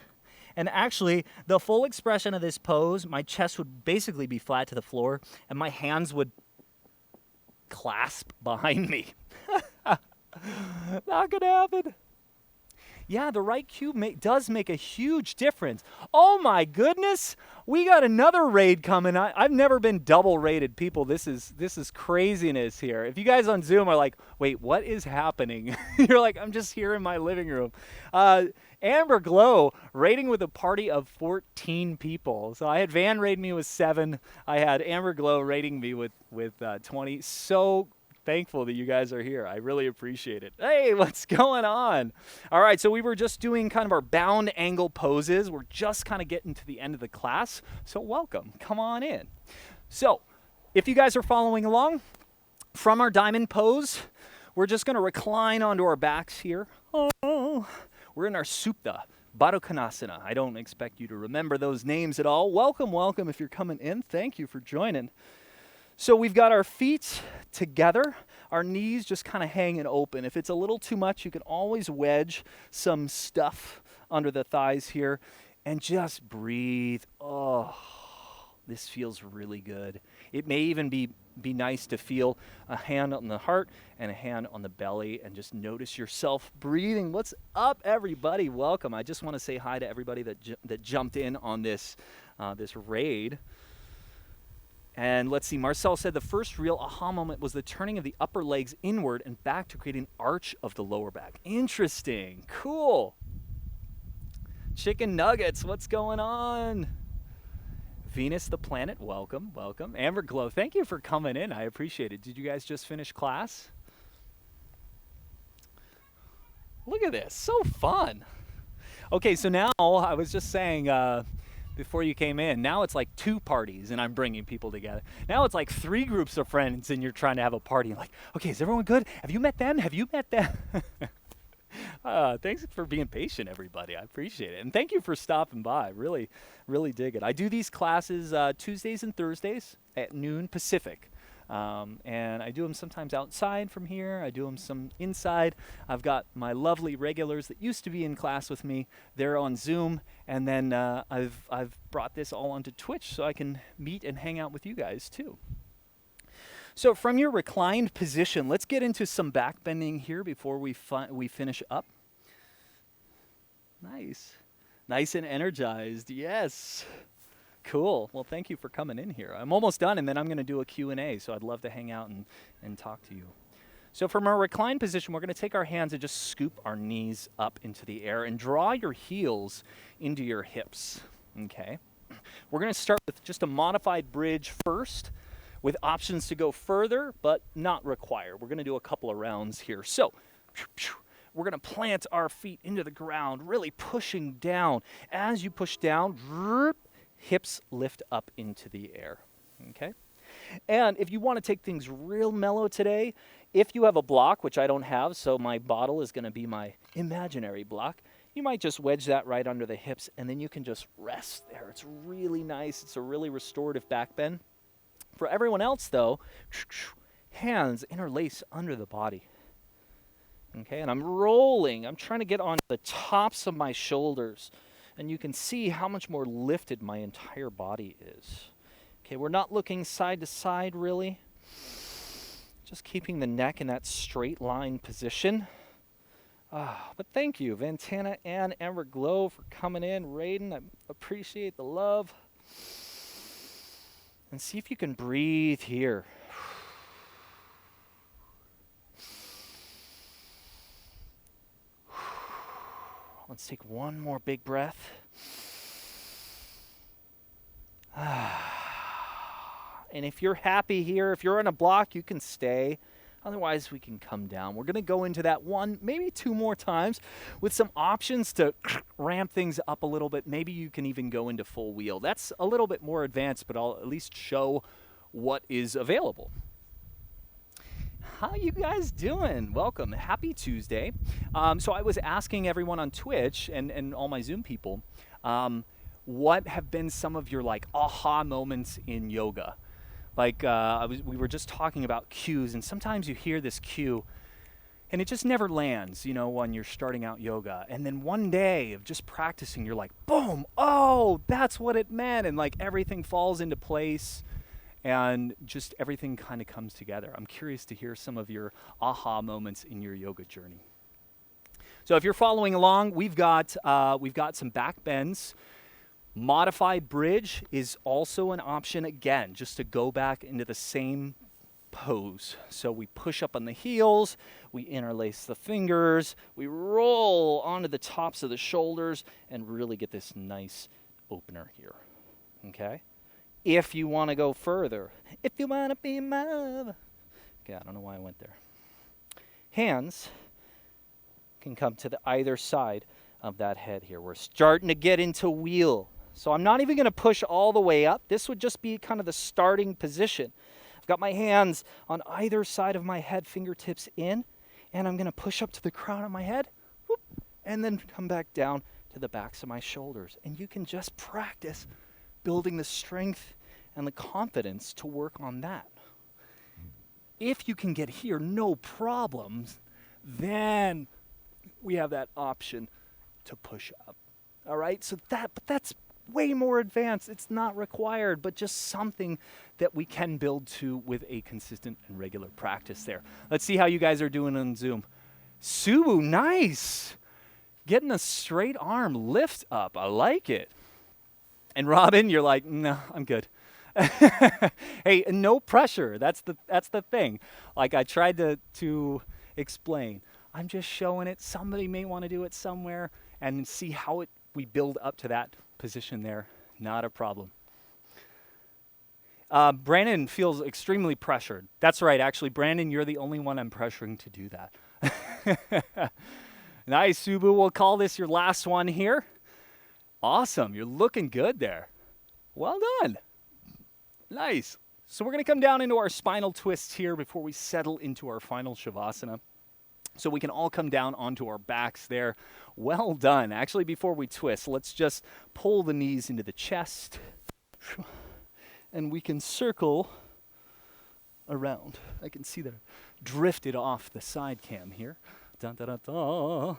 And actually, the full expression of this pose, my chest would basically be flat to the floor, and my hands would clasp behind me. Not gonna happen. Yeah, the right cue does make a huge difference. Oh my goodness, we got another raid coming. I've never been double rated, people. This is craziness here. If you guys on Zoom are like, wait, what is happening? You're like, I'm just here in my living room. Amber Glow raiding with a party of 14 people. So I had Van raid me with 7. I had Amber Glow raiding me with 20. So thankful that you guys are here. I really appreciate it. Hey, what's going on? All right, so we were just doing kind of our bound angle poses. We're just kind of getting to the end of the class. So welcome. Come on in. So if you guys are following along, from our diamond pose, we're just going to recline onto our backs here. Oh, we're in our Supta, Baddha Konasana. I don't expect you to remember those names at all. Welcome, welcome if you're coming in. Thank you for joining. So we've got our feet together, our knees just kind of hanging open. If it's a little too much, you can always wedge some stuff under the thighs here and just breathe. Oh, this feels really good. It may even be nice to feel a hand on the heart and a hand on the belly and just notice yourself breathing. What's up, everybody? Welcome. I just want to say hi to everybody that jumped in on this raid. And let's see, Marcel said the first real aha moment was the turning of the upper legs inward and back to create an arch of the lower back. Interesting. Cool. Chicken nuggets, what's going on? Venus the planet, welcome, welcome. Amber Glow, thank you for coming in. I appreciate it. Did you guys just finish class? Look at this, so fun. Okay, so now I was just saying before you came in, now it's like 2 parties and I'm bringing people together. Now it's like 3 groups of friends and you're trying to have a party. Like, okay, is everyone good? Have you met them? Have you met them? Thanks for being patient, everybody. I appreciate it. And thank you for stopping by. Really, really dig it. I do these classes Tuesdays and Thursdays at noon Pacific. And I do them sometimes outside from here. I do them some inside. I've got my lovely regulars that used to be in class with me. They're on Zoom. And then I've brought this all onto Twitch so I can meet and hang out with you guys too. So from your reclined position, let's get into some back bending here before we finish up. Nice. Nice and energized. Yes. Cool. Well, thank you for coming in here. I'm almost done, and then I'm going to do a Q&A, so I'd love to hang out and talk to you. So from our reclined position, we're going to take our hands and just scoop our knees up into the air and draw your heels into your hips. Okay. We're going to start with just a modified bridge first, with options to go further, but not required. We're going to do a couple of rounds here. So we're going to plant our feet into the ground, really pushing down. As you push down, hips lift up into the air. Okay? And if you want to take things real mellow today, if you have a block, which I don't have, so my bottle is going to be my imaginary block, you might just wedge that right under the hips, and then you can just rest there. It's really nice. It's a really restorative back bend. For everyone else, though, hands interlace under the body. Okay, and I'm rolling. I'm trying to get on the tops of my shoulders. And you can see how much more lifted my entire body is. Okay, we're not looking side to side, really. Just keeping the neck in that straight line position. But thank you, Vantana and Amber Glow, for coming in. Raiden, I appreciate the love. And see if you can breathe here. Let's take one more big breath. And if you're happy here, if you're on a block, you can stay. Otherwise, we can come down. We're going to go into that 1, maybe 2 more times with some options to ramp things up a little bit. Maybe you can even go into full wheel. That's a little bit more advanced, but I'll at least show what is available. How you guys doing? Welcome. Happy Tuesday. So I was asking everyone on Twitch and all my Zoom people, what have been some of your like aha moments in yoga? Like we were just talking about cues, and sometimes you hear this cue and it just never lands, you know, when you're starting out yoga. And then one day of just practicing, you're like, boom, oh, that's what it meant. And like everything falls into place and just everything kind of comes together. I'm curious to hear some of your aha moments in your yoga journey. So if you're following along, we've got some back bends. Modified bridge is also an option, again, just to go back into the same pose. So we push up on the heels, we interlace the fingers, we roll onto the tops of the shoulders, and really get this nice opener here, okay? If you want to go further, if you want to be my lover. Okay, I don't know why I went there. Hands can come to the either side of that head here. We're starting to get into wheel. So I'm not even going to push all the way up. This would just be kind of the starting position. I've got my hands on either side of my head, fingertips in, and I'm going to push up to the crown of my head, whoop, and then come back down to the backs of my shoulders. And you can just practice building the strength and the confidence to work on that. If you can get here, no problems, then we have that option to push up. All right, so that's way more advanced. It's not required, but just something that we can build to with a consistent and regular practice there. Let's see how you guys are doing on Zoom. Subu, nice. Getting a straight arm lift up. I like it. And Robin, you're like, no, I'm good. Hey, no pressure. That's the thing. Like I tried to explain. I'm just showing it. Somebody may want to do it somewhere and see how we build up to that position there. Not a problem. Brandon feels extremely pressured. That's right, actually, Brandon, you're the only one I'm pressuring to do that. Nice, Subu. We'll call this your last one here. Awesome. You're looking good there. Well done. Nice. So we're going to come down into our spinal twists here before we settle into our final Shavasana. So we can all come down onto our backs there. Well done. Actually, before we twist, let's just pull the knees into the chest. And we can circle around. I can see they're drifted off the side cam here. Dun, dun, dun, dun.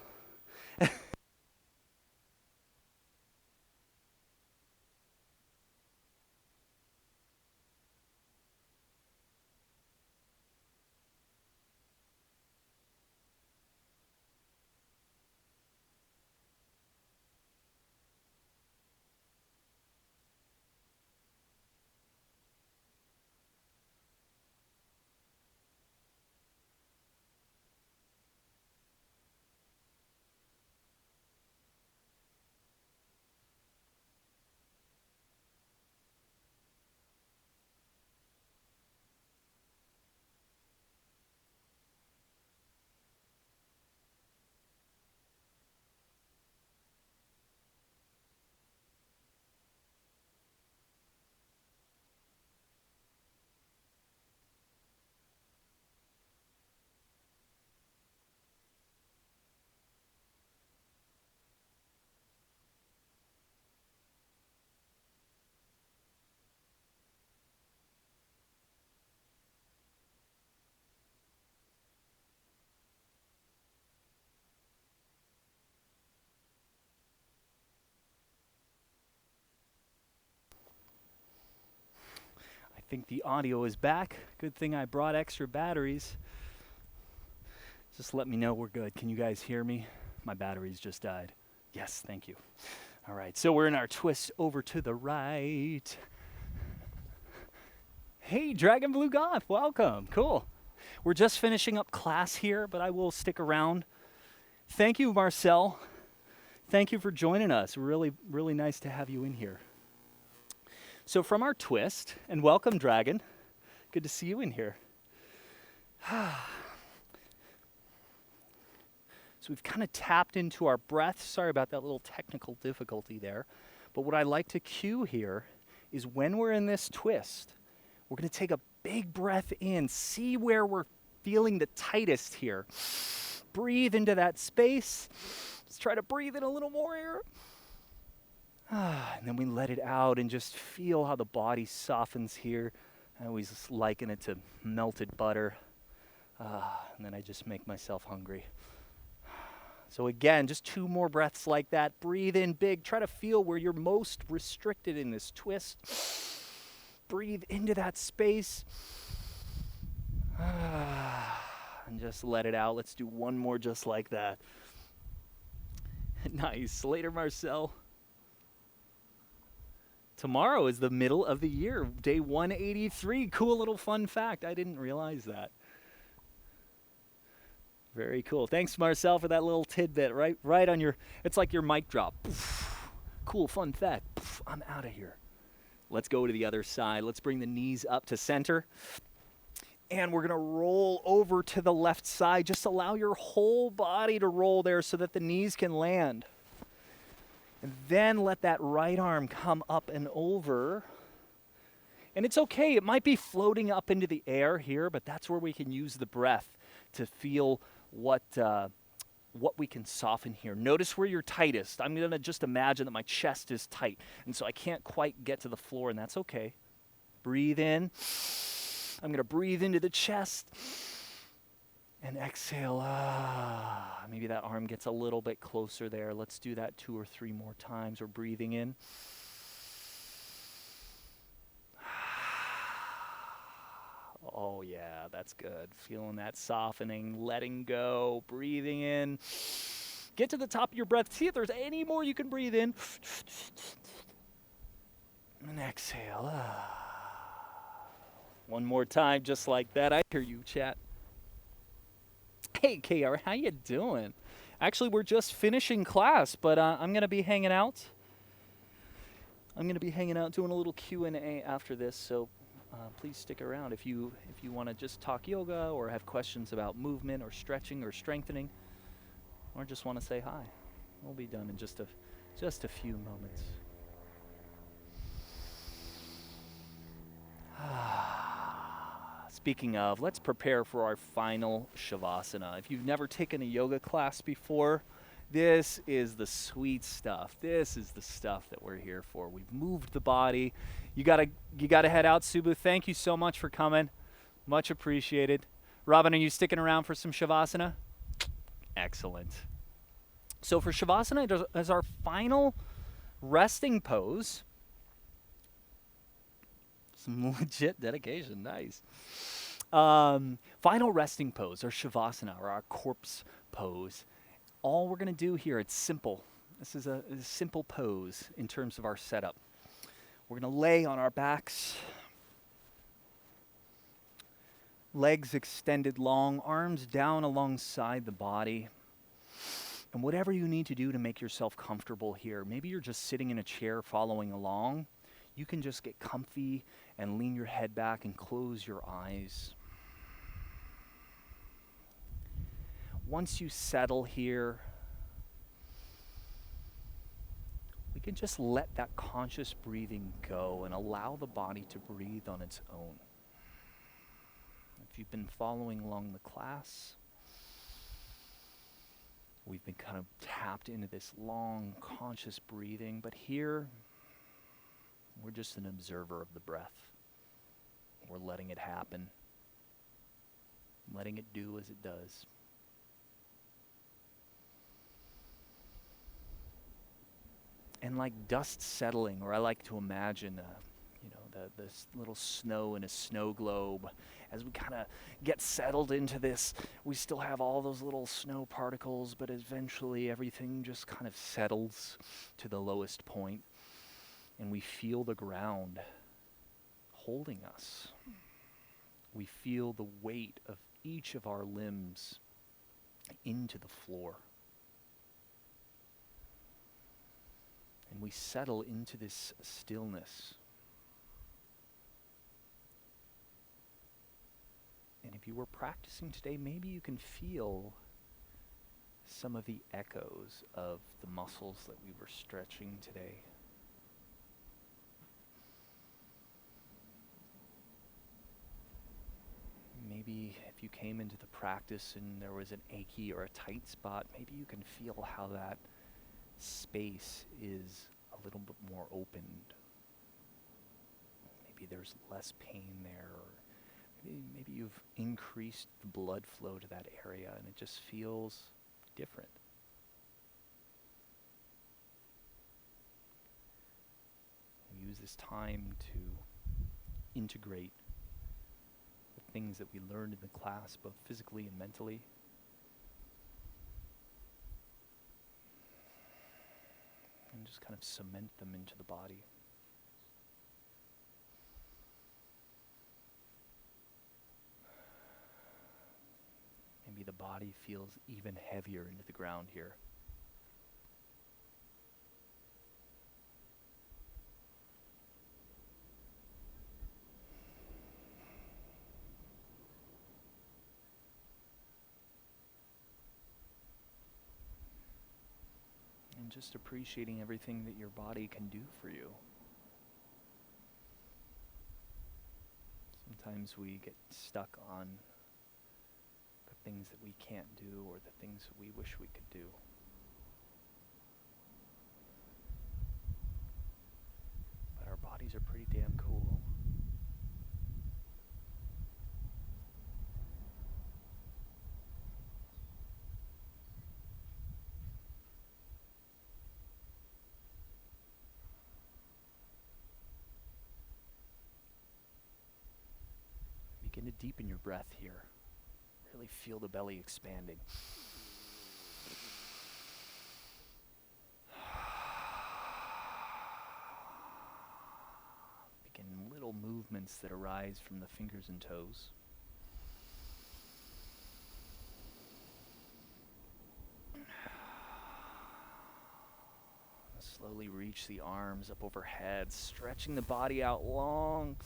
I think the audio is back. Good thing I brought extra batteries. Just let me know we're good. Can you guys hear me? My batteries just died. Yes, thank you. All right, so we're in our twist over to the right. Hey, Dragon Blue Goth, welcome. Cool. We're just finishing up class here, but I will stick around. Thank you, Marcel. Thank you for joining us. Really, really nice to have you in here. So from our twist, and welcome, Dragon. Good to see you in here. So we've kind of tapped into our breath. Sorry about that little technical difficulty there. But what I like to cue here is when we're in this twist, we're going to take a big breath in. See where we're feeling the tightest here. Breathe into that space. Let's try to breathe in a little more here. And then we let it out and just feel how the body softens here. I always liken it to melted butter. And then I just make myself hungry. So again, just 2 more breaths like that. Breathe in big. Try to feel where you're most restricted in this twist. Breathe into that space. And just let it out. Let's do 1 more just like that. Nice. Later, Marcel. Tomorrow is the middle of the year, day 183. Cool little fun fact. I didn't realize that. Very cool. Thanks, Marcel, for that little tidbit. Right on your, it's like your mic drop. Cool, fun fact. I'm out of here. Let's go to the other side. Let's bring the knees up to center. And we're going to roll over to the left side. Just allow your whole body to roll there so that the knees can land. And then let that right arm come up and over. And it's okay. It might be floating up into the air here, but that's where we can use the breath to feel what we can soften here. Notice where you're tightest. I'm going to just imagine that my chest is tight, and so I can't quite get to the floor, and that's okay. Breathe in. I'm going to breathe into the chest. And exhale. Maybe that arm gets a little bit closer there. Let's do that 2 or 3 more times. We're breathing in. Oh, yeah, that's good. Feeling that softening, letting go, breathing in. Get to the top of your breath. See if there's any more you can breathe in. And exhale. 1 more time, just like that. I hear you, chat. Hey, KR, how you doing? Actually, we're just finishing class, but I'm going to be hanging out. I'm going to be hanging out doing a little Q&A after this, so please stick around if you want to just talk yoga or have questions about movement or stretching or strengthening, or just want to say hi. We'll be done in just a few moments. Speaking of, let's prepare for our final Shavasana. If you've never taken a yoga class before, this is the sweet stuff. This is the stuff that we're here for. We've moved the body. You gotta head out, Subbu. Thank you so much for coming. Much appreciated. Robin, are you sticking around for some Shavasana? Excellent. So for Shavasana, as our final resting pose, some legit dedication, nice. Final resting pose, or Shavasana, or our corpse pose. All we're going to do here, it's simple. This is a simple pose in terms of our setup. We're going to lay on our backs, legs extended long, arms down alongside the body. And whatever you need to do to make yourself comfortable here, maybe you're just sitting in a chair following along, you can just get comfy and lean your head back and close your eyes. Once you settle here, we can just let that conscious breathing go and allow the body to breathe on its own. If you've been following along the class, we've been kind of tapped into this long, conscious breathing, but here, we're just an observer of the breath. We're letting it happen, letting it do as it does. And like dust settling, or I like to imagine, this little snow in a snow globe. As we kind of get settled into this, we still have all those little snow particles, but eventually everything just kind of settles to the lowest point, and we feel the ground holding us. We feel the weight of each of our limbs into the floor. And we settle into this stillness. And if you were practicing today, maybe you can feel some of the echoes of the muscles that we were stretching today. Maybe if you came into the practice and there was an achy or a tight spot, maybe you can feel how that space is a little bit more opened. Maybe there's less pain there, or maybe you've increased the blood flow to that area and it just feels different. We use this time to integrate the things that we learned in the class, both physically and mentally. And just kind of cement them into the body. Maybe the body feels even heavier into the ground here. And just appreciating everything that your body can do for you. Sometimes we get stuck on the things that we can't do or the things that we wish we could do. But our bodies are pretty damn cool. Begin to deepen your breath here. Really feel the belly expanding. Begin little movements that arise from the fingers and toes. Slowly reach the arms up overhead, stretching the body out long.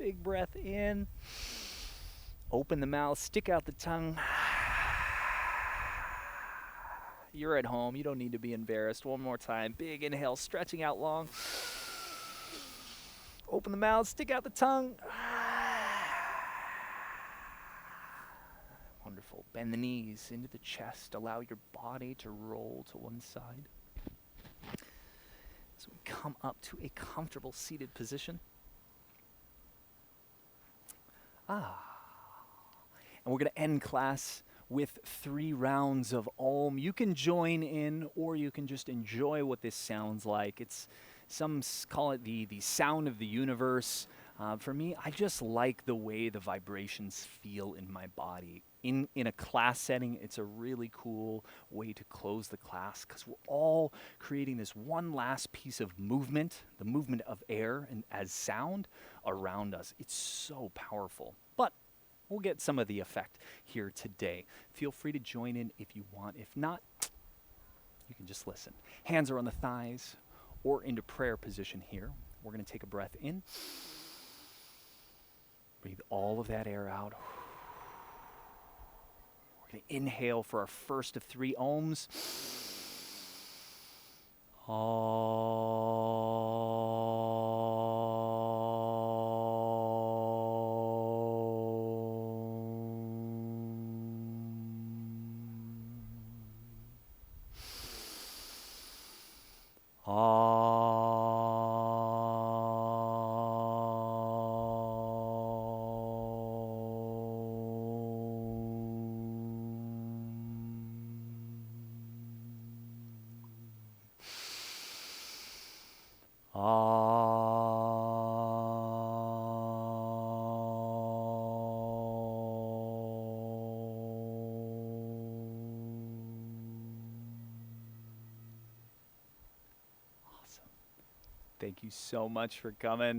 Big breath in. Open the mouth, stick out the tongue. You're at home. You don't need to be embarrassed. One more time. Big inhale, stretching out long. Open the mouth, stick out the tongue. Wonderful. Bend the knees into the chest. Allow your body to roll to one side. As we come up to a comfortable seated position. And we're going to end class with 3 rounds of Om. You can join in, or you can just enjoy what this sounds like. It's some call it the sound of the universe. For me, I just like the way the vibrations feel in my body. In a class setting, it's a really cool way to close the class because we're all creating this one last piece of movement, the movement of air and as sound around us. It's so powerful. But we'll get some of the effect here today. Feel free to join in if you want. If not, you can just listen. Hands are on the thighs or into prayer position here. We're going to take a breath in. Breathe all of that air out. We're going to inhale for our first of 3 Oms. Thank you so much for coming.